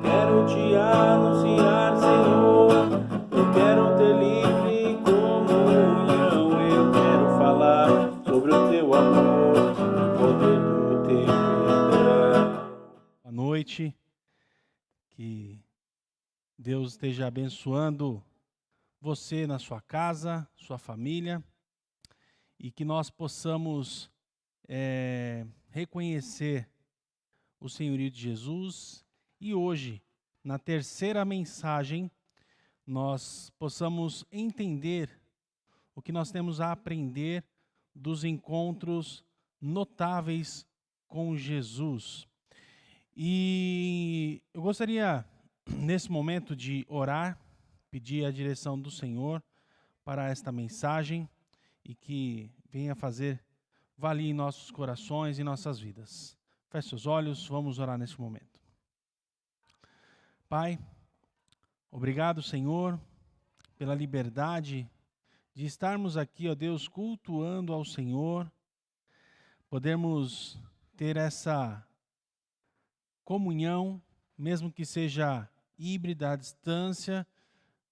quero te anunciar, Senhor. Eu quero ter livre comunhão. Eu quero falar sobre o teu amor, o poder do teu perdão. Boa noite, que Deus esteja abençoando você na sua casa, sua família, e que nós possamos reconhecer o senhorio de Jesus e hoje, na terceira mensagem, nós possamos entender o que nós temos a aprender dos encontros notáveis com Jesus. E eu gostaria, nesse momento, de orar, pedir a direção do Senhor para esta mensagem e que venha fazer valer em nossos corações e nossas vidas. Feche seus olhos, vamos orar nesse momento. Pai, obrigado, Senhor, pela liberdade de estarmos aqui, ó Deus, cultuando ao Senhor, podermos ter essa comunhão, mesmo que seja híbrida à distância,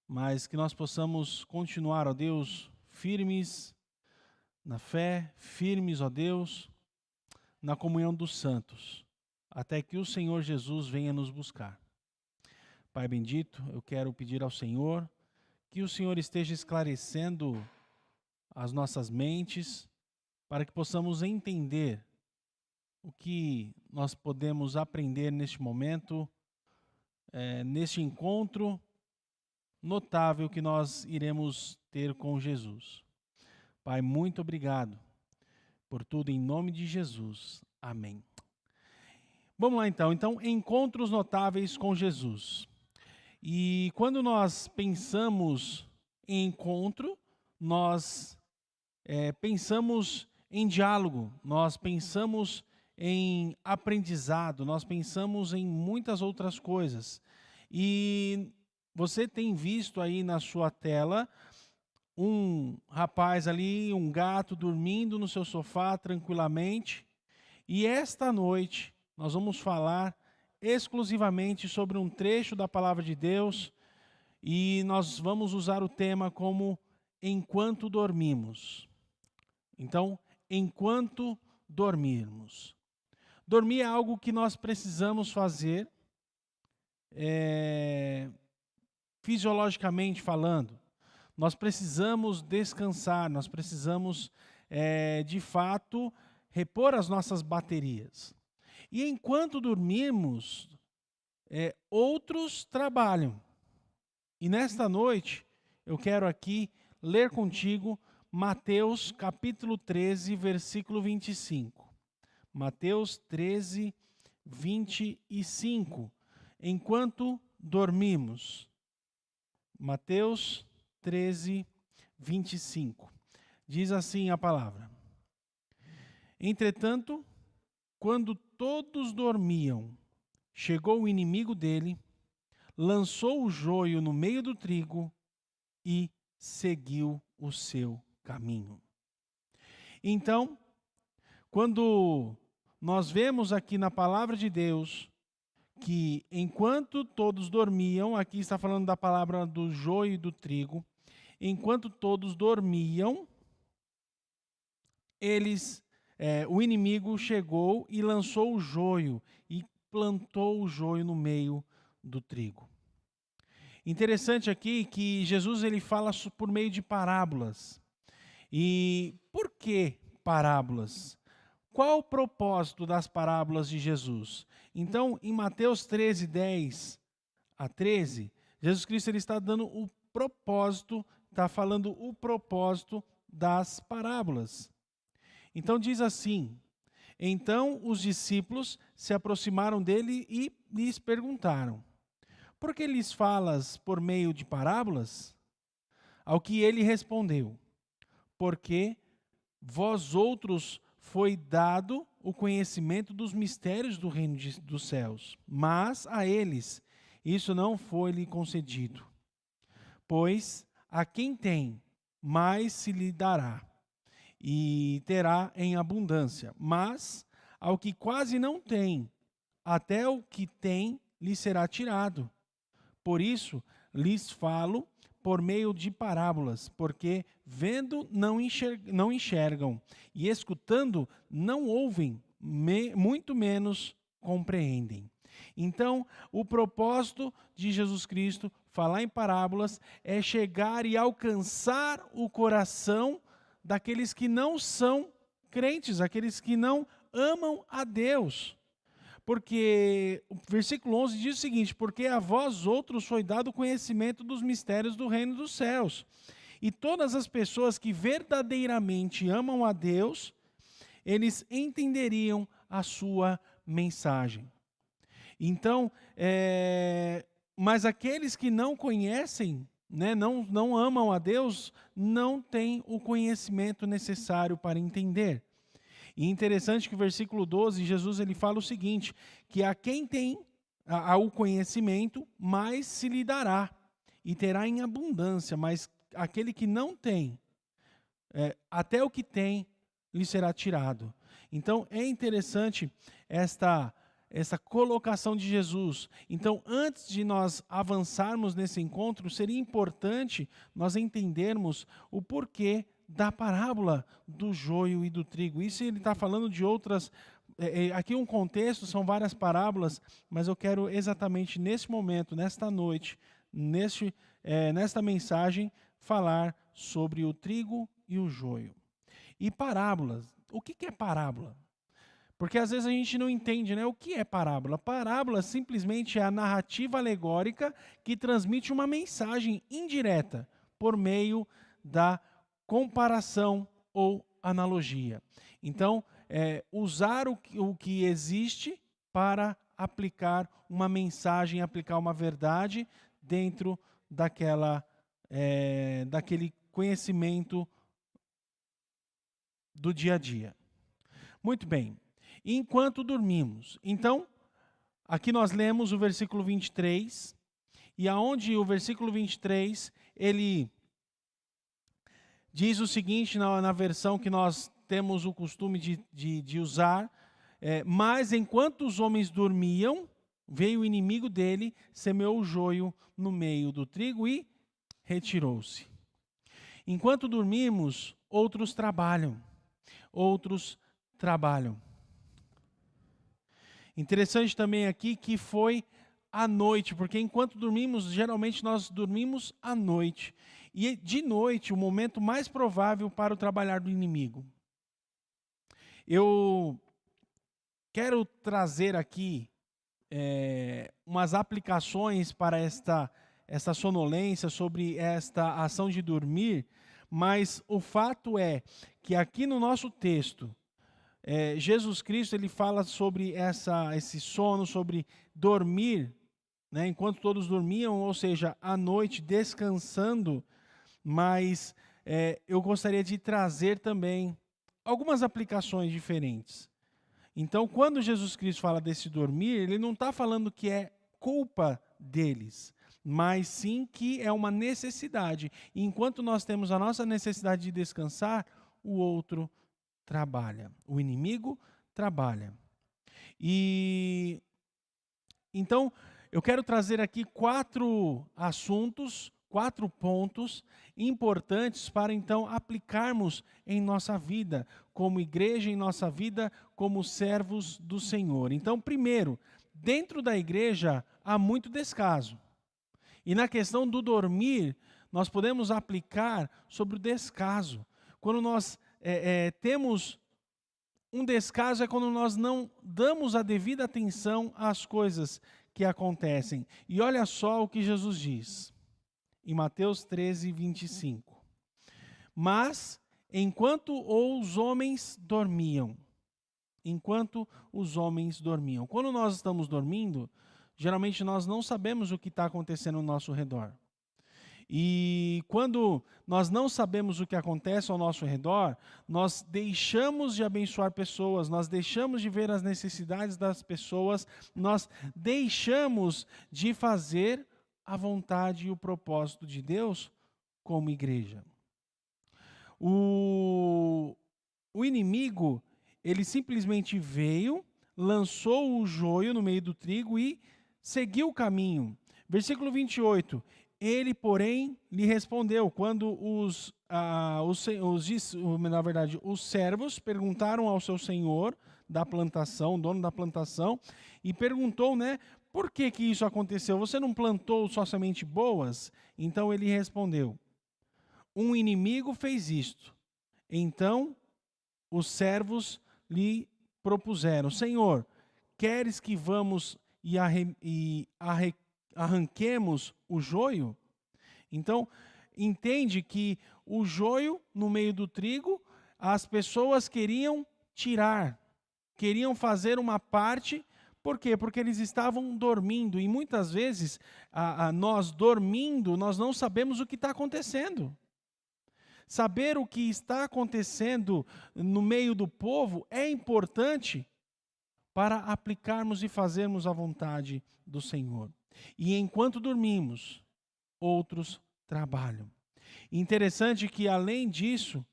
mas que nós possamos continuar, ó Deus, firmes na fé, firmes, ó Deus, na comunhão dos santos, até que o Senhor Jesus venha nos buscar. Pai bendito, eu quero pedir ao Senhor que o Senhor esteja esclarecendo as nossas mentes, para que possamos entender o que nós podemos aprender neste momento, neste encontro notável que nós iremos ter com Jesus. Pai, muito obrigado por tudo, em nome de Jesus. Amém. Vamos lá então. Então, encontros notáveis com Jesus. E quando nós pensamos em encontro, nós pensamos em diálogo, nós pensamos em aprendizado, nós pensamos em muitas outras coisas. E você tem visto aí na sua tela um rapaz ali, um gato dormindo no seu sofá tranquilamente. E esta noite nós vamos falar exclusivamente sobre um trecho da Palavra de Deus e nós vamos usar o tema como enquanto dormimos. Então, enquanto dormirmos. Dormir é algo que nós precisamos fazer, fisiologicamente falando. Nós precisamos descansar, nós precisamos, de fato, repor as nossas baterias. E enquanto dormimos, outros trabalham. E nesta noite, eu quero aqui ler contigo Mateus capítulo 13, versículo 25. Mateus 13, 25. Enquanto dormimos. Mateus 13, 25. Diz assim a palavra: Entretanto, quando todos dormiam, chegou o inimigo dele, lançou o joio no meio do trigo e seguiu o seu caminho. Então, quando nós vemos aqui na palavra de Deus que enquanto todos dormiam, aqui está falando da palavra do joio e do trigo, enquanto todos dormiam, o inimigo chegou e lançou o joio e plantou o joio no meio do trigo. Interessante aqui que Jesus ele fala por meio de parábolas. E por que parábolas? Qual o propósito das parábolas de Jesus? Então, em Mateus 13, 10 a 13, Jesus Cristo ele está dando o propósito, está falando o propósito das parábolas. Então diz assim: Então os discípulos se aproximaram dele e lhes perguntaram: Por que lhes falas por meio de parábolas? Ao que ele respondeu: Porque vós outros foi dado o conhecimento dos mistérios do reino dos céus, mas a eles isso não foi-lhe concedido. Pois a quem tem, mais se lhe dará, e terá em abundância. Mas ao que quase não tem, até o que tem lhe será tirado. Por isso, lhes falo por meio de parábolas, porque vendo não enxergam, e escutando não ouvem, muito menos compreendem. Então, o propósito de Jesus Cristo, falar em parábolas, é chegar e alcançar o coração daqueles que não são crentes, aqueles que não amam a Deus. Porque o versículo 11 diz o seguinte: porque a vós outros foi dado o conhecimento dos mistérios do reino dos céus. E todas as pessoas que verdadeiramente amam a Deus, eles entenderiam a sua mensagem. Então, mas aqueles que não conhecem, né, não amam a Deus, não têm o conhecimento necessário para entender. E interessante que o versículo 12, Jesus ele fala o seguinte, que a quem tem o conhecimento, mais se lhe dará, e terá em abundância, mas aquele que não tem, até o que tem, lhe será tirado. Então, é interessante essa colocação de Jesus. Então, antes de nós avançarmos nesse encontro, seria importante nós entendermos o porquê da parábola do joio e do trigo. Isso ele está falando de outras... aqui um contexto, são várias parábolas, mas eu quero exatamente nesse momento, nesta noite, nesta mensagem, falar sobre o trigo e o joio. E parábolas, o que é parábola? Porque às vezes a gente não entende, né? O que é parábola? Parábola simplesmente é a narrativa alegórica que transmite uma mensagem indireta por meio da comparação ou analogia. Então, usar o que existe para aplicar uma mensagem, aplicar uma verdade dentro daquele conhecimento do dia a dia. Muito bem. Enquanto dormimos. Então, aqui nós lemos o versículo 23, e aonde o versículo 23, ele diz o seguinte, na versão que nós temos o costume de usar, mas enquanto os homens dormiam, veio o inimigo dele, semeou o joio no meio do trigo e retirou-se. Enquanto dormimos, outros trabalham. Interessante também aqui que foi à noite, porque enquanto dormimos, geralmente nós dormimos à noite. E de noite, o momento mais provável para o trabalhar do inimigo. Eu quero trazer aqui umas aplicações para esta sonolência, sobre esta ação de dormir, mas o fato é que aqui no nosso texto, Jesus Cristo ele fala sobre esse sono, sobre dormir, né, enquanto todos dormiam, ou seja, à noite, descansando, mas eu gostaria de trazer também algumas aplicações diferentes. Então, quando Jesus Cristo fala desse dormir, ele não está falando que é culpa deles, mas sim que é uma necessidade. E enquanto nós temos a nossa necessidade de descansar, o outro trabalha. O inimigo trabalha. E então, eu quero trazer aqui 4 assuntos, 4 pontos importantes para então aplicarmos em nossa vida, como igreja, em nossa vida, como servos do Senhor. Então, primeiro, dentro da igreja há muito descaso. E na questão do dormir, nós podemos aplicar sobre o descaso. Quando nós temos um descaso, é quando nós não damos a devida atenção às coisas que acontecem. E olha só o que Jesus diz, em Mateus 13, 25. Mas, enquanto os homens dormiam, quando nós estamos dormindo, geralmente nós não sabemos o que está acontecendo ao nosso redor. E quando nós não sabemos o que acontece ao nosso redor, nós deixamos de abençoar pessoas, nós deixamos de ver as necessidades das pessoas, nós deixamos de fazer a vontade e o propósito de Deus como igreja. O inimigo, ele simplesmente veio, lançou o joio no meio do trigo e seguiu o caminho. Versículo 28. Ele, porém, lhe respondeu, quando na verdade, os servos perguntaram ao seu senhor da plantação, dono da plantação, e perguntou, né, por que isso aconteceu? Você não plantou só semente boas? Então ele respondeu, um inimigo fez isto. Então os servos lhe propuseram, Senhor, queres que vamos e arranquemos o joio? Então, entende que o joio no meio do trigo, as pessoas queriam tirar, queriam fazer uma parte. Por quê? Porque eles estavam dormindo. E muitas vezes, nós dormindo, nós não sabemos o que está acontecendo. Saber o que está acontecendo no meio do povo é importante para aplicarmos e fazermos a vontade do Senhor. E enquanto dormimos, outros trabalham. Interessante que, além disso,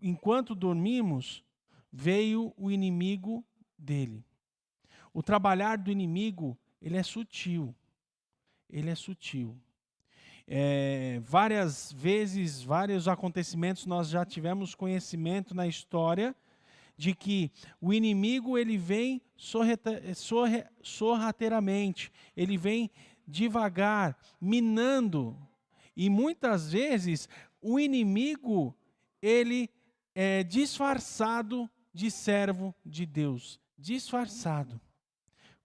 enquanto dormimos, veio o inimigo dele. O trabalhar do inimigo, ele é sutil. Ele é sutil. Várias vezes, vários acontecimentos, nós já tivemos conhecimento na história de que o inimigo ele vem sorrateiramente, ele vem devagar, minando. E muitas vezes o inimigo ele é disfarçado de servo de Deus, disfarçado.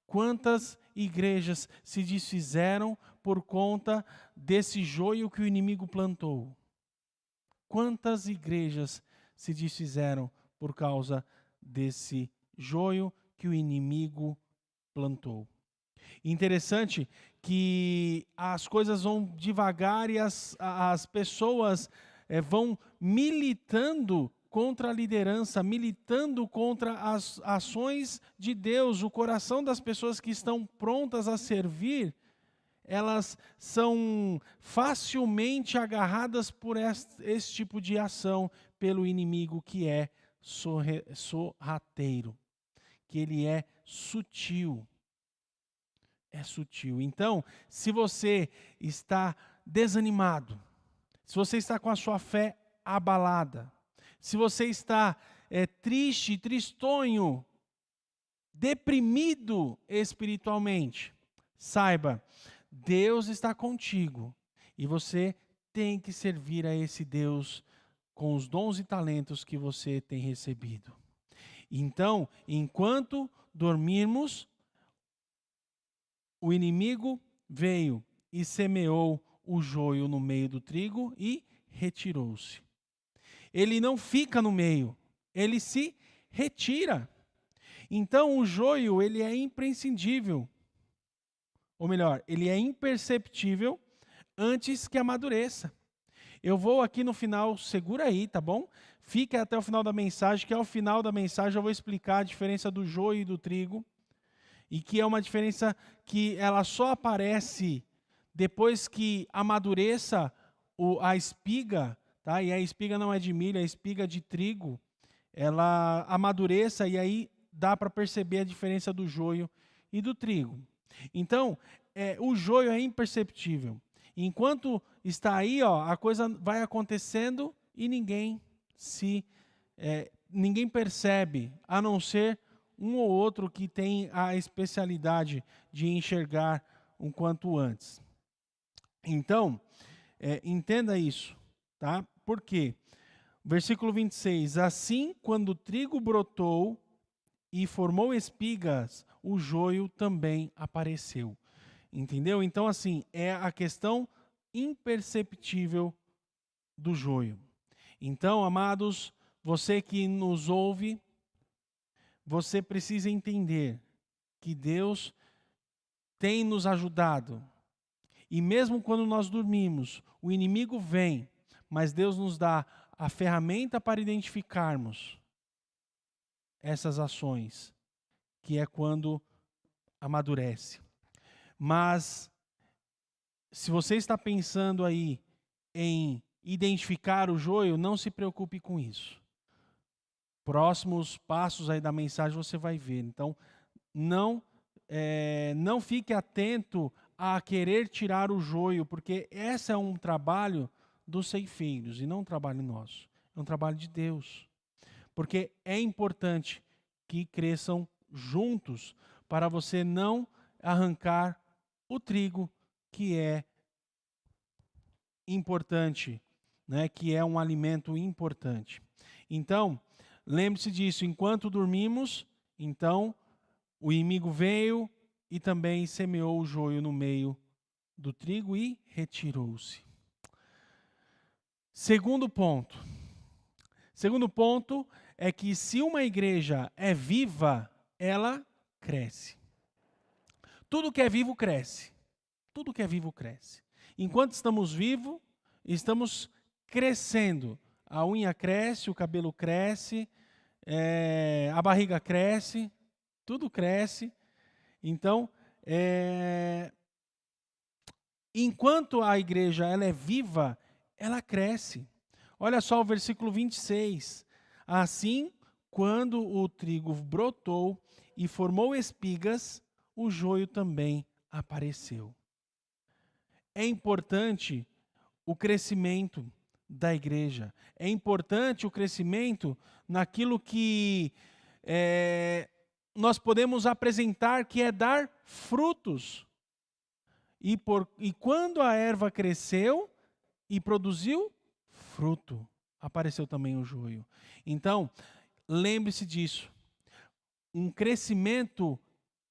Quantas igrejas se desfizeram por conta desse joio que o inimigo plantou? Quantas igrejas se desfizeram por causa desse joio que o inimigo plantou? Interessante que as coisas vão devagar e as pessoas vão militando contra a liderança, militando contra as ações de Deus. O coração das pessoas que estão prontas a servir, elas são facilmente agarradas por esse tipo de ação pelo inimigo que é sorrateiro, que ele é sutil. É sutil. Então, se você está desanimado, se você está com a sua fé abalada, se você está triste, tristonho, deprimido espiritualmente, saiba, Deus está contigo e você tem que servir a esse Deus com os dons e talentos que você tem recebido. Então, enquanto dormirmos, o inimigo veio e semeou o joio no meio do trigo e retirou-se. Ele não fica no meio, ele se retira. Então o joio ele é imprescindível, ou melhor, ele é imperceptível antes que amadureça. Eu vou aqui no final, segura aí, tá bom? Fica até o final da mensagem, que ao final da mensagem eu vou explicar a diferença do joio e do trigo, e que é uma diferença que ela só aparece depois que amadureça a espiga, tá? E a espiga não é de milho, é espiga de trigo. Ela amadureça e aí dá para perceber a diferença do joio e do trigo. Então, o joio é imperceptível. Enquanto está aí, a coisa vai acontecendo e ninguém percebe, a não ser um ou outro que tem a especialidade de enxergar um quanto antes. Então, entenda isso, tá? Por quê? Versículo 26, assim quando o trigo brotou e formou espigas, o joio também apareceu. Entendeu? Então, assim, é a questão imperceptível do joio. Então, amados, você que nos ouve, você precisa entender que Deus tem nos ajudado. E mesmo quando nós dormimos, o inimigo vem, mas Deus nos dá a ferramenta para identificarmos essas ações, que é quando amadurece. Mas, se você está pensando aí em identificar o joio, não se preocupe com isso. Próximos passos aí da mensagem você vai ver. Então, não não fique atento a querer tirar o joio, porque esse é um trabalho dos ceifeiros e não um trabalho nosso. É um trabalho de Deus. Porque é importante que cresçam juntos para você não arrancar o trigo, que é importante, né? Que é um alimento importante. Então, lembre-se disso, enquanto dormimos, então o inimigo veio e também semeou o joio no meio do trigo e retirou-se. Segundo ponto. Segundo ponto é que se uma igreja é viva, ela cresce. Tudo que é vivo cresce. Tudo que é vivo cresce. Enquanto estamos vivos, estamos crescendo. A unha cresce, o cabelo cresce, a barriga cresce, tudo cresce. Então, enquanto a igreja ela é viva, ela cresce. Olha só o versículo 26. Assim, quando o trigo brotou e formou espigas, o joio também apareceu. É importante o crescimento da igreja. É importante o crescimento naquilo que nós podemos apresentar, que é dar frutos. E quando a erva cresceu e produziu fruto, apareceu também o joio. Então, lembre-se disso. Um crescimento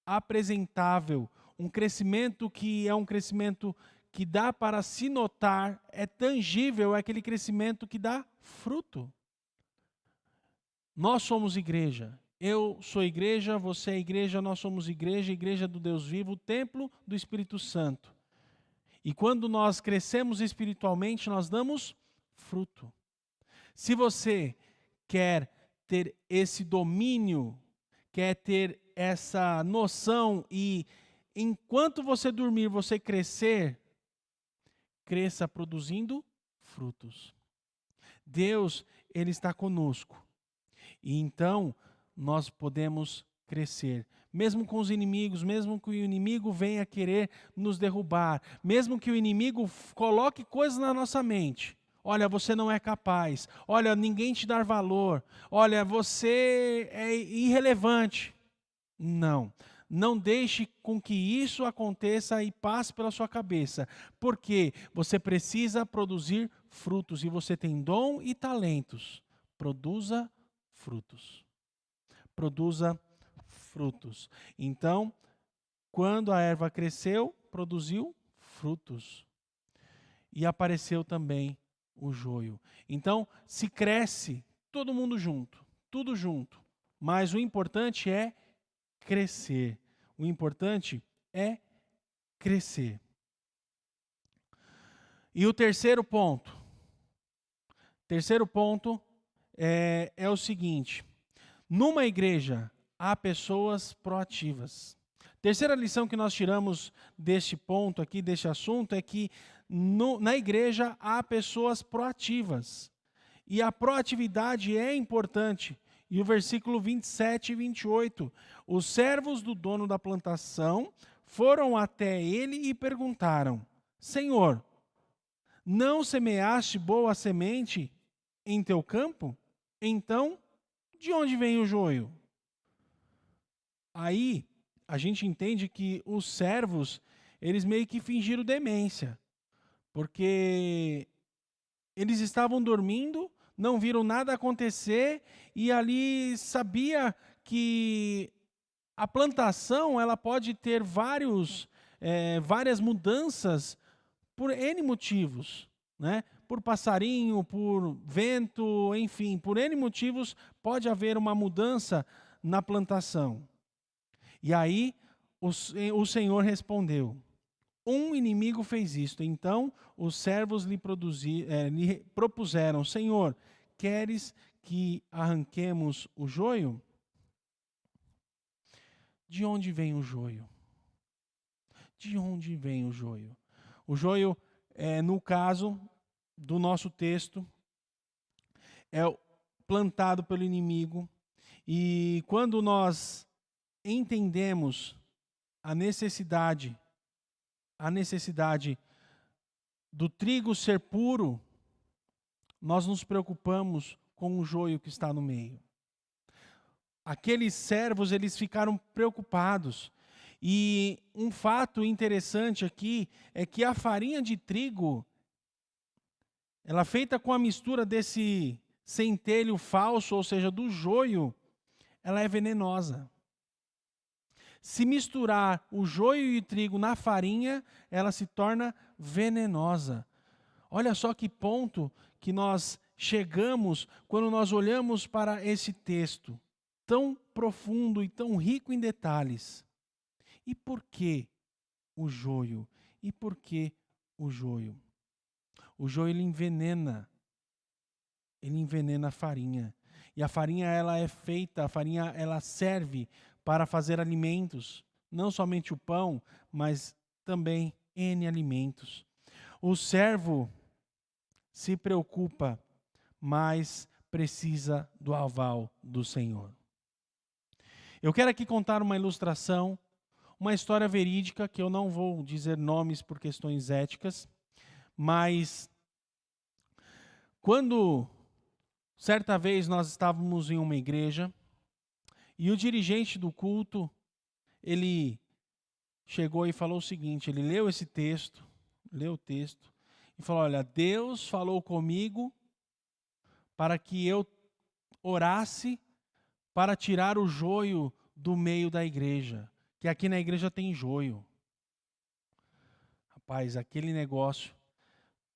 apresentável, um crescimento que é um crescimento que dá para se notar, é tangível, é aquele crescimento que dá fruto. Nós somos igreja. Eu sou igreja, você é igreja, nós somos igreja, igreja do Deus vivo, templo do Espírito Santo. E quando nós crescemos espiritualmente, nós damos fruto. Se você quer ter esse domínio, quer ter essa noção e enquanto você dormir, você crescer, cresça produzindo frutos. Deus, Ele está conosco. E então, nós podemos crescer. Mesmo com os inimigos, mesmo que o inimigo venha querer nos derrubar, mesmo que o inimigo coloque coisas na nossa mente. Olha, você não é capaz. Olha, ninguém te dá valor. Olha, você é irrelevante. Não. Não deixe com que isso aconteça e passe pela sua cabeça. Porque você precisa produzir frutos. E você tem dom e talentos. Produza frutos. Produza frutos. Então, quando a erva cresceu, produziu frutos. E apareceu também o joio. Então, se cresce, todo mundo junto, tudo junto. Mas o importante é crescer. O importante é crescer. E o terceiro ponto. Terceiro ponto é o seguinte. Numa igreja, há pessoas proativas. Terceira lição que nós tiramos deste ponto aqui, deste assunto, é que na igreja há pessoas proativas. E a proatividade é importante. E o versículo 27 e 28. Os servos do dono da plantação foram até ele e perguntaram: Senhor, não semeaste boa semente em teu campo? Então, de onde vem o joio? Aí, a gente entende que os servos, eles meio que fingiram demência. Porque eles estavam dormindo, não viram nada acontecer e ali sabia que a plantação ela pode ter várias mudanças por N motivos, né? Por passarinho, por vento, enfim, por N motivos pode haver uma mudança na plantação. E aí o Senhor respondeu: um inimigo fez isto. Então os servos lhe propuseram: Senhor, queres que arranquemos o joio? De onde vem o joio? De onde vem o joio? O joio, no caso do nosso texto, é plantado pelo inimigo. E quando nós entendemos a necessidade do trigo ser puro, nós nos preocupamos com o joio que está no meio. Aqueles servos, eles ficaram preocupados. E um fato interessante aqui é que a farinha de trigo, ela feita com a mistura desse centelho falso, ou seja, do joio, ela é venenosa. Se misturar o joio e o trigo na farinha, ela se torna venenosa. Olha só que ponto que nós chegamos quando nós olhamos para esse texto, tão profundo e tão rico em detalhes. E por que o joio? E por que o joio? O joio, ele envenena a farinha. E a farinha, a farinha ela serve para fazer alimentos, não somente o pão, mas também N alimentos. O servo se preocupa, mas precisa do aval do Senhor. Eu quero aqui contar uma ilustração, uma história verídica, que eu não vou dizer nomes por questões éticas, mas quando certa vez nós estávamos em uma igreja e o dirigente do culto, ele chegou e falou o seguinte, ele leu o texto e falou, olha, Deus falou comigo para que eu orasse para tirar o joio do meio da igreja, que aqui na igreja tem joio. Rapaz, aquele negócio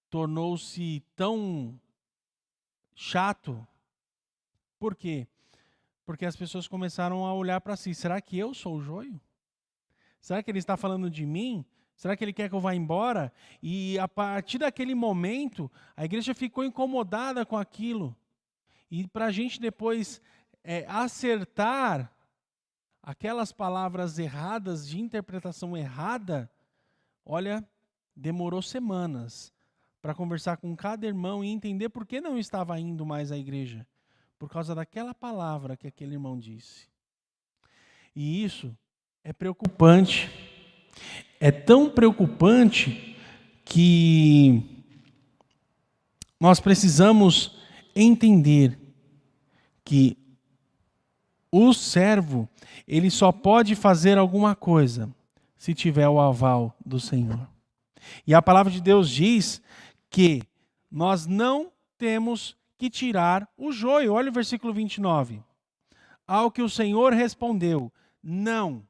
tornou-se tão chato. Por quê? Porque as pessoas começaram a olhar para si. Será que eu sou o joio? Será que ele está falando de mim? Será que ele quer que eu vá embora? E a partir daquele momento, a igreja ficou incomodada com aquilo. E para a gente depois acertar aquelas palavras erradas, de interpretação errada, olha, demorou semanas para conversar com cada irmão e entender por que não estava indo mais à igreja. Por causa daquela palavra que aquele irmão disse. E isso é preocupante. É tão preocupante que nós precisamos entender que o servo, ele só pode fazer alguma coisa se tiver o aval do Senhor. E a palavra de Deus diz que nós não temos que tirar o joio. Olha o versículo 29. Ao que o Senhor respondeu, não,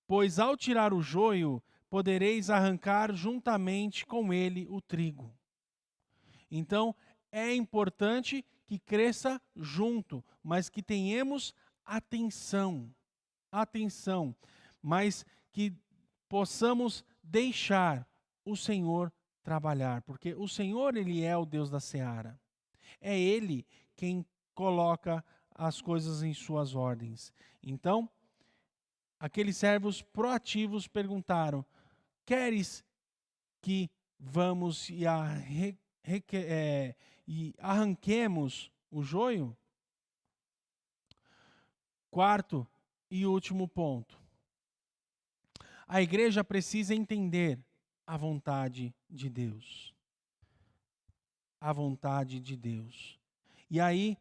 pois ao tirar o joio, podereis arrancar juntamente com ele o trigo. Então, é importante que cresça junto, mas que tenhamos atenção, mas que possamos deixar o Senhor trabalhar, porque o Senhor, ele é o Deus da seara. É Ele quem coloca as coisas em suas ordens. Então, aqueles servos proativos perguntaram, queres que vamos e arranquemos o joio? Quarto e último ponto. A igreja precisa entender a vontade de Deus. A vontade de Deus. E aí,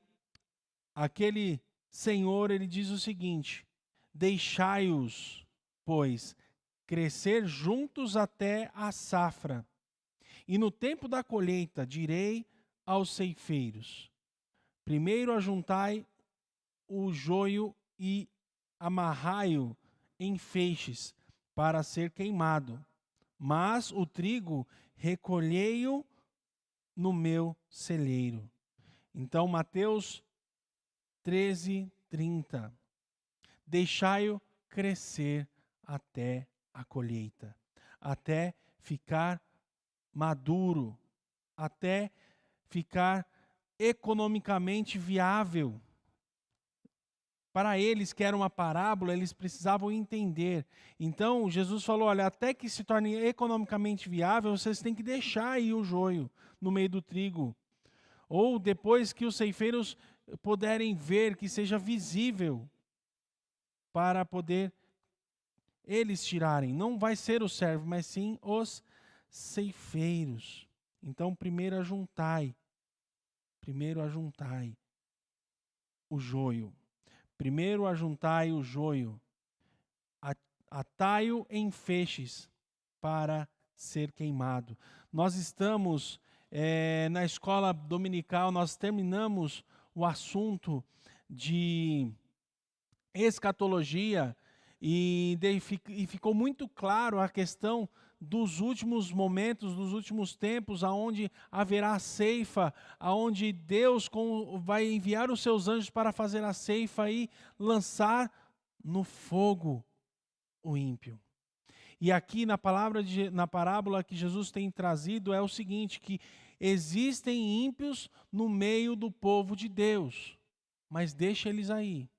aquele Senhor, ele diz o seguinte, deixai-os, pois, crescer juntos até a safra. E no tempo da colheita, direi aos ceifeiros, primeiro ajuntai o joio e amarrai-o em feixes, para ser queimado. Mas o trigo recolhei-o no meu celeiro. Então, Mateus 13:30. Deixai-o crescer até a colheita, até ficar maduro, até ficar economicamente viável. Para eles, que era uma parábola, eles precisavam entender. Então, Jesus falou, olha, até que se torne economicamente viável, vocês têm que deixar aí o joio no meio do trigo. Ou depois que os ceifeiros puderem ver, que seja visível, para poder eles tirarem. Não vai ser o servo, mas sim os ceifeiros. Então, primeiro ajuntai o joio. Primeiro ajuntai o joio. Atai-o em feixes para ser queimado. Nós estamos na escola dominical, nós terminamos o assunto de escatologia e ficou muito claro a questão dos últimos momentos, dos últimos tempos, aonde haverá ceifa, aonde Deus vai enviar os seus anjos para fazer a ceifa e lançar no fogo o ímpio. E aqui na parábola que Jesus tem trazido é o seguinte, que existem ímpios no meio do povo de Deus, mas deixa eles aí.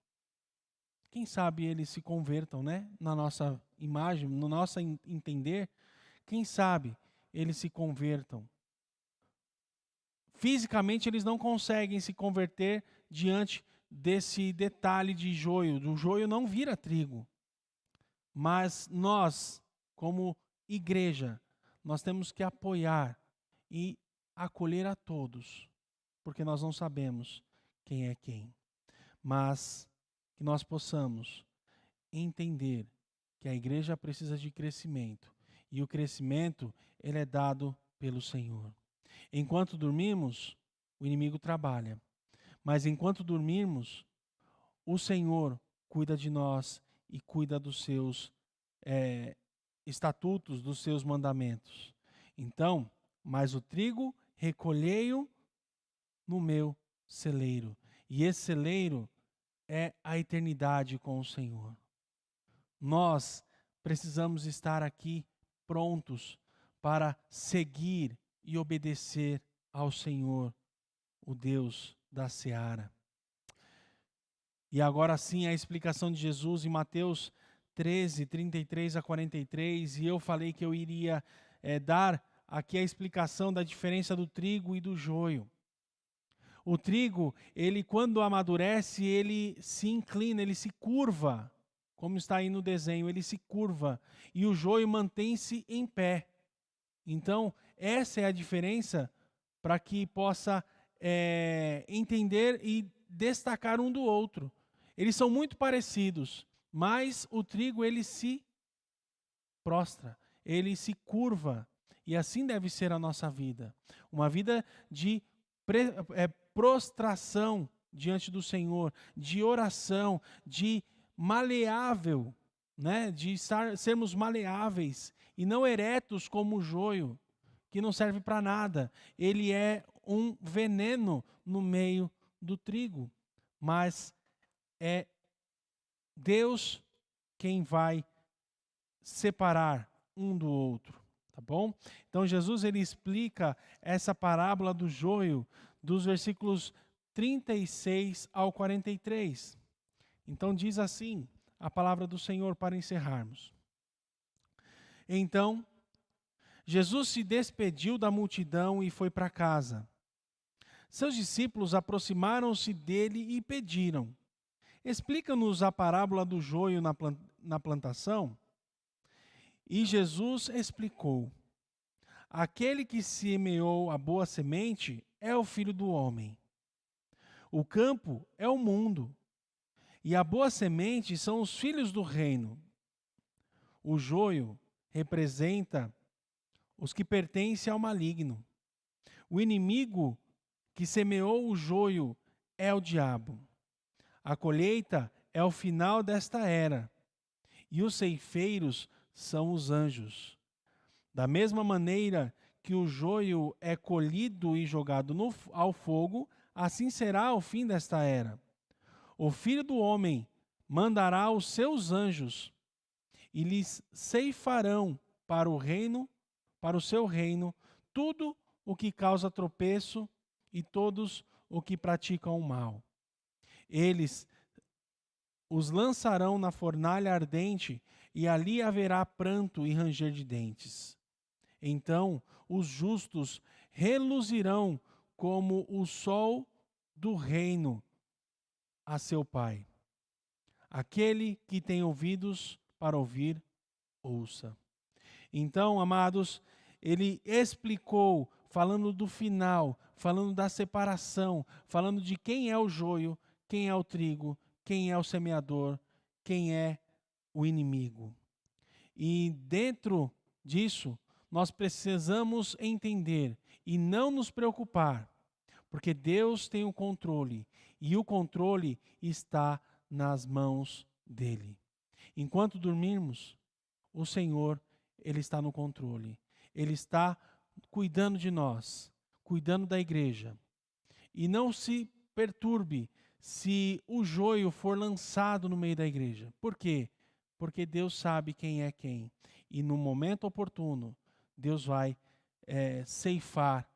Quem sabe eles se convertam, né? Na nossa imagem, no nosso entender, quem sabe eles se convertam. Fisicamente eles não conseguem se converter diante desse detalhe de joio. O joio não vira trigo. Mas nós, como igreja, nós temos que apoiar e acolher a todos, porque nós não sabemos quem é quem. Mas que nós possamos entender que a igreja precisa de crescimento, e o crescimento ele é dado pelo Senhor. Enquanto dormimos, o inimigo trabalha, mas enquanto dormirmos, o Senhor cuida de nós e cuida dos seus estatutos, dos seus mandamentos. Então, mas o trigo recolhei-o no meu celeiro, e esse celeiro é a eternidade com o Senhor. Nós precisamos estar aqui prontos para seguir e obedecer ao Senhor, o Deus da seara. E agora sim a explicação de Jesus em Mateus 13, 33 a 43, e eu falei que eu iria dar aqui a explicação da diferença do trigo e do joio. O trigo, ele quando amadurece, ele se inclina, ele se curva, como está aí no desenho, ele se curva, e o joio mantém-se em pé. Então, essa é a diferença para que possa entender e destacar um do outro. Eles são muito parecidos, mas o trigo ele se prostra, ele se curva, e assim deve ser a nossa vida. Uma vida de prostração diante do Senhor, de oração, de maleável, né? De sermos maleáveis e não eretos como o joio, que não serve para nada. Ele é um veneno no meio do trigo, mas é Deus quem vai separar um do outro, tá bom? Então Jesus ele explica essa parábola do joio dos versículos 36 ao 43. Então diz assim a palavra do Senhor para encerrarmos. Então Jesus se despediu da multidão e foi para casa. Seus discípulos aproximaram-se dele e pediram: explica-nos a parábola do joio na plantação. E Jesus explicou: aquele que semeou a boa semente é o Filho do Homem. O campo é o mundo, e a boa semente são os filhos do reino. O joio representa os que pertencem ao maligno. O inimigo que semeou o joio é o diabo. A colheita é o final desta era, e os ceifeiros são os anjos. Da mesma maneira que o joio é colhido e jogado ao fogo, assim será o fim desta era. O Filho do Homem mandará os seus anjos e lhes ceifarão para o seu reino, tudo o que causa tropeço e todos o que praticam o mal. Eles os lançarão na fornalha ardente e ali haverá pranto e ranger de dentes. Então os justos reluzirão como o sol do reino a seu Pai. Aquele que tem ouvidos para ouvir, ouça. Então, amados, ele explicou, falando do final, falando da separação, falando de quem é o joio, quem é o trigo, quem é o semeador, quem é o inimigo. E dentro disso, nós precisamos entender e não nos preocupar, porque Deus tem o controle e o controle está nas mãos dele. Enquanto dormirmos, o Senhor, ele está no controle. Ele está cuidando de nós, cuidando da igreja. E não se perturbe se o joio for lançado no meio da igreja. Por quê? Porque Deus sabe quem é quem. E no momento oportuno, Deus vai ceifar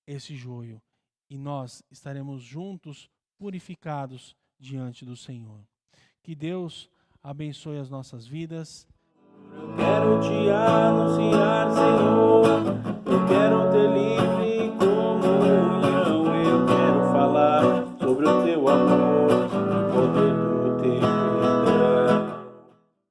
esse joio. E nós estaremos juntos, purificados diante do Senhor. Que Deus abençoe as nossas vidas. Eu quero te anunciar.